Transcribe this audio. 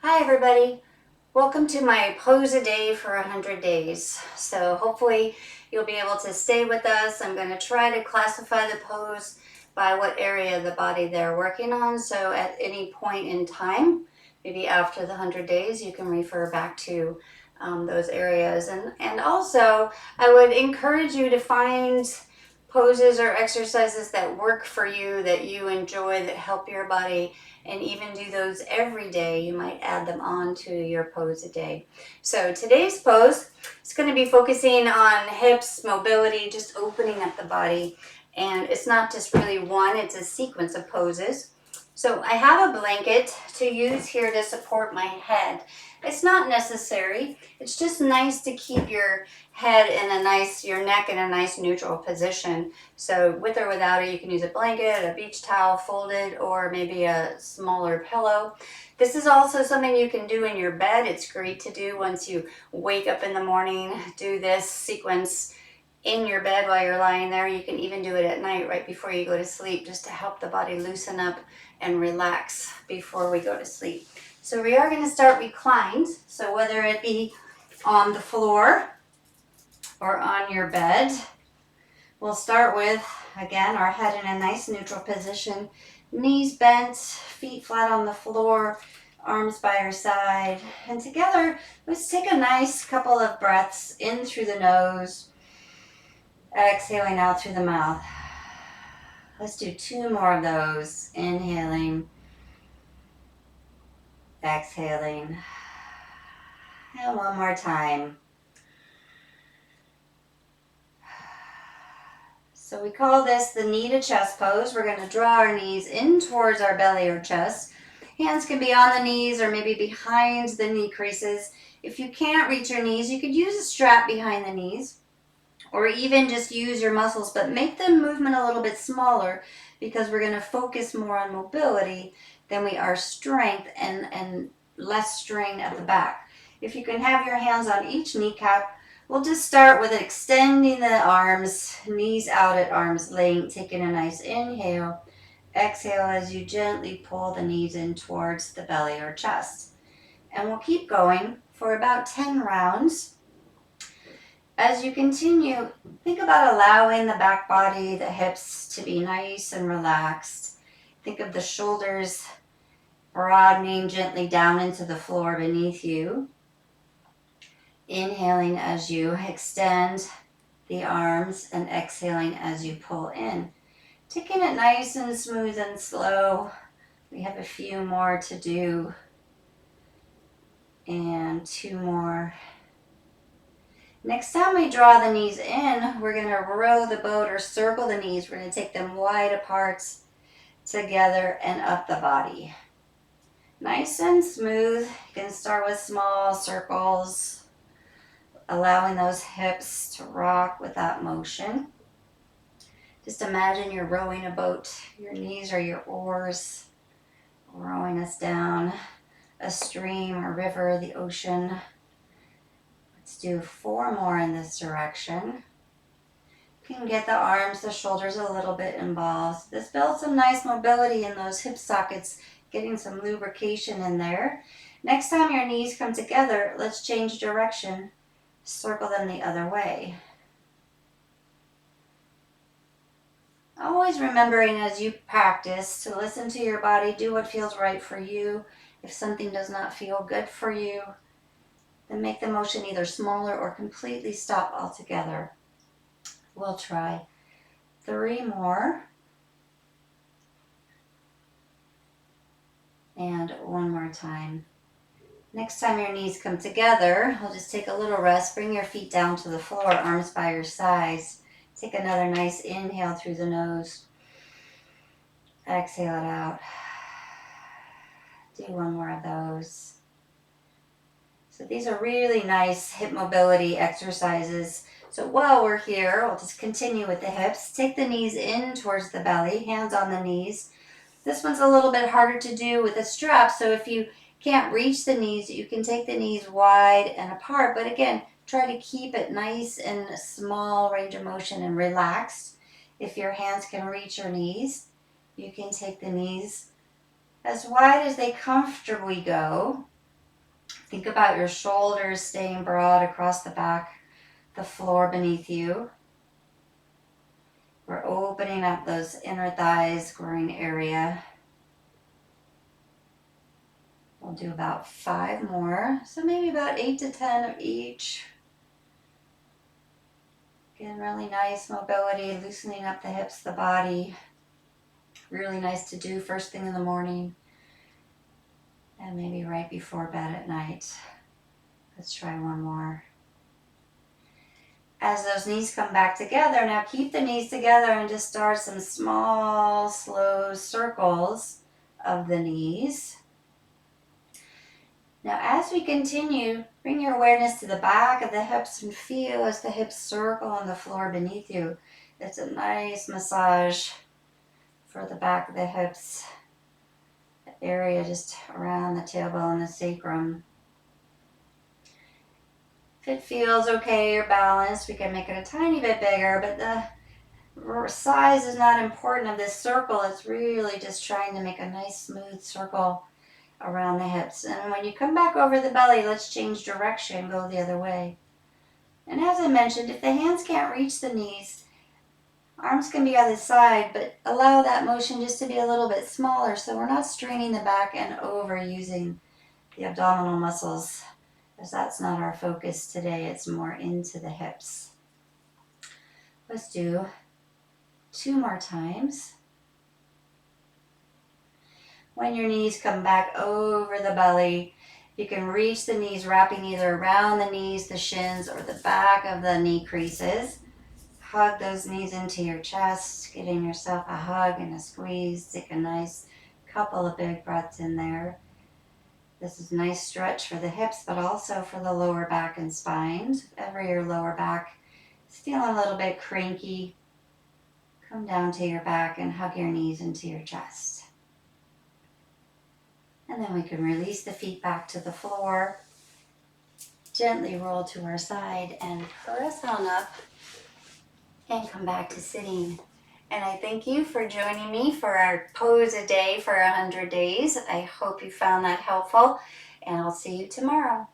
Hi everybody, welcome to my pose a day for 100 days. So hopefully you'll be able to stay with us. I'm going to try to classify the pose by what area of the body they're working on. So at any point in time, maybe after the 100 days, you can refer back to those areas. And also I would encourage you to find poses or exercises that work for you, that you enjoy, that help your body, and even do those every day. You might add them on to your pose a day. So today's pose is going to be focusing on hips, mobility, just opening up the body. And it's not just really one, it's a sequence of poses. So I have a blanket to use here to support my head. It's not necessary. It's just nice to keep your head in a nice, your neck in a nice neutral position. So with or without it, you can use a blanket, a beach towel folded, or maybe a smaller pillow. This is also something you can do in your bed. It's great to do once you wake up in the morning. Do this sequence in your bed while you're lying there. You can even do it at night right before you go to sleep, just to help the body loosen up and relax before we go to sleep. So we are going to start reclined. So whether it be on the floor or on your bed, we'll start with, again, our head in a nice neutral position, knees bent, feet flat on the floor, arms by our side. And together, let's take a nice couple of breaths in through the nose, exhaling out through the mouth. Let's do 2 more of those. Inhaling, exhaling. And one more time. So we call this the knee to chest pose. We're going to draw our knees in towards our belly or chest. Hands can be on the knees or maybe behind the knee creases. If you can't reach your knees, you could use a strap behind the knees, or even just use your muscles, but make the movement a little bit smaller, because we're going to focus more on mobility than we are strength, and less strain at the back. If you can have your hands on each kneecap, we'll just start with extending the arms, knees out at arm's length, taking a nice inhale. Exhale as you gently pull the knees in towards the belly or chest. And we'll keep going for about 10 rounds. As you continue, think about allowing the back body, the hips to be nice and relaxed. Think of the shoulders broadening gently down into the floor beneath you. Inhaling as you extend the arms and exhaling as you pull in. Taking it nice and smooth and slow. We have a few more to do. And 2 more. Next time we draw the knees in, we're going to row the boat or circle the knees. We're going to take them wide apart together and up the body. Nice and smooth. You can start with small circles, allowing those hips to rock with that motion. Just imagine you're rowing a boat. Your knees are your oars, rowing us down a stream, a river, the ocean. Let's do 4 more in this direction. You can get the arms, the shoulders a little bit involved. This builds some nice mobility in those hip sockets, getting some lubrication in there. Next time your knees come together, let's change direction. Circle them the other way. Always remembering as you practice to listen to your body, do what feels right for you. If something does not feel good for you, then make the motion either smaller or completely stop altogether. We'll try 3 more. And 1 more time. Next time your knees come together, we'll just take a little rest. Bring your feet down to the floor, arms by your sides. Take another nice inhale through the nose. Exhale it out. Do 1 more of those. So these are really nice hip mobility exercises. So while we're here, we'll just continue with the hips. Take the knees in towards the belly, hands on the knees. This one's a little bit harder to do with a strap, so if you can't reach the knees, you can take the knees wide and apart. But again, try to keep it nice and small range of motion and relaxed. If your hands can reach your knees, you can take the knees as wide as they comfortably go. Think about your shoulders staying broad across the back, the floor beneath you. We're opening up those inner thighs, groin area. We'll do about 5 more, so maybe about 8 to 10 of each. Again, really nice mobility, loosening up the hips, the body. Really nice to do first thing in the morning and maybe right before bed at night. Let's try one more. As those knees come back together, now keep the knees together and just start some small, slow circles of the knees. Now as we continue, bring your awareness to the back of the hips and feel as the hips circle on the floor beneath you. It's a nice massage for the back of the hips, the area just around the tailbone, the sacrum. If it feels okay, you're balanced, we can make it a tiny bit bigger, but the size is not important of this circle. It's really just trying to make a nice smooth circle around the hips. And when you come back over the belly, let's change direction, go the other way. And as I mentioned, if the hands can't reach the knees, arms can be on the side, but allow that motion just to be a little bit smaller so we're not straining the back and overusing the abdominal muscles, as that's not our focus today. It's more into the hips. Let's do 2 more times. When your knees come back over the belly, you can reach the knees, wrapping either around the knees, the shins, or the back of the knee creases. Hug those knees into your chest, giving yourself a hug and a squeeze. Take a nice couple of big breaths in there. This is a nice stretch for the hips, but also for the lower back and spine. If ever your lower back is feeling a little bit cranky, come down to your back and hug your knees into your chest. And then we can release the feet back to the floor. Gently roll to our side and press on up and come back to sitting. And I thank you for joining me for our pose a day for 100 days. I hope you found that helpful, and I'll see you tomorrow.